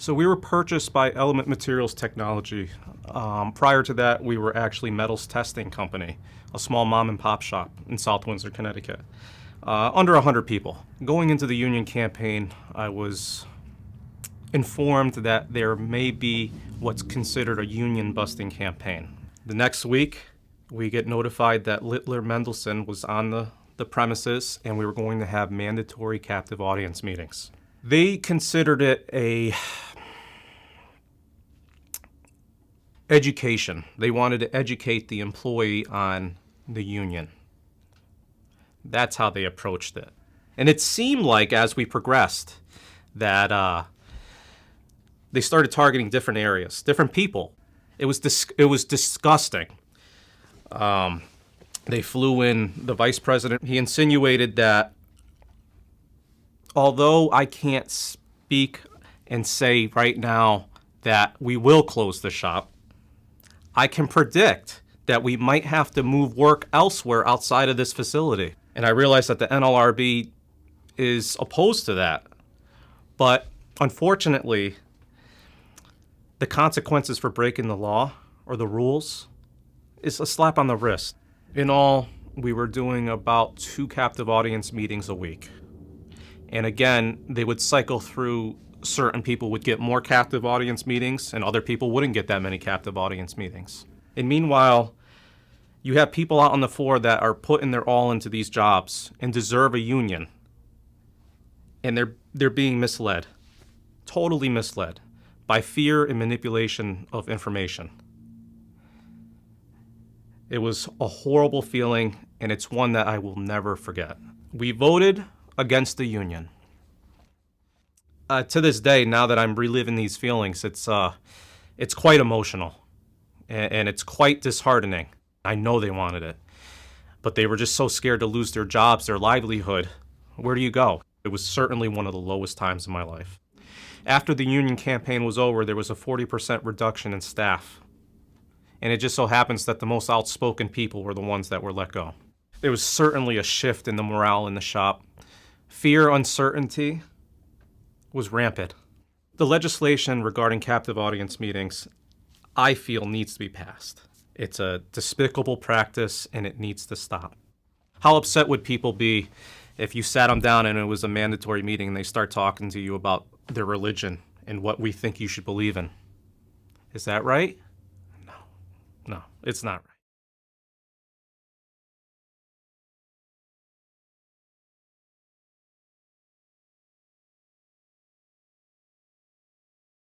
So we were purchased by Element Materials Technology. Prior to that, we were actually Metals Testing Company, a small mom and pop shop in South Windsor, Connecticut. Under 100 people. Going into the union campaign, I was informed that there may be what's considered a union busting campaign. The next week, we get notified that Littler Mendelsohn was on the premises and we were going to have mandatory captive audience meetings. They considered it a education. They wanted to educate the employee on the union. That's how they approached it. And it seemed like as we progressed that they started targeting different areas, different people. It was disgusting. They flew in the vice president. He insinuated that although I can't speak and say right now that we will close the shop, I can predict that we might have to move work elsewhere outside of this facility. And I realized that the NLRB is opposed to that. But unfortunately, the consequences for breaking the law or the rules is a slap on the wrist. In all, we were doing about 2 captive audience meetings a week. And again, they would cycle through. Certain people would get more captive audience meetings and other people wouldn't get that many captive audience meetings. And meanwhile, you have people out on the floor that are putting their all into these jobs and deserve a union. And they're being misled, totally misled, by fear and manipulation of information. It was a horrible feeling, and it's one that I will never forget. We voted against the union. To this day, now that I'm reliving these feelings, it's quite emotional, and it's quite disheartening. I know they wanted it, but they were just so scared to lose their jobs, their livelihood. Where do you go? It was certainly one of the lowest times in my life. After the union campaign was over, there was a 40% reduction in staff. And it just so happens that the most outspoken people were the ones that were let go. There was certainly a shift in the morale in the shop. Fear, uncertainty was rampant. The legislation regarding captive audience meetings, I feel, needs to be passed. It's a despicable practice and it needs to stop. How upset would people be if you sat them down and it was a mandatory meeting and they start talking to you about their religion and what we think you should believe in? Is that right? No, it's not right.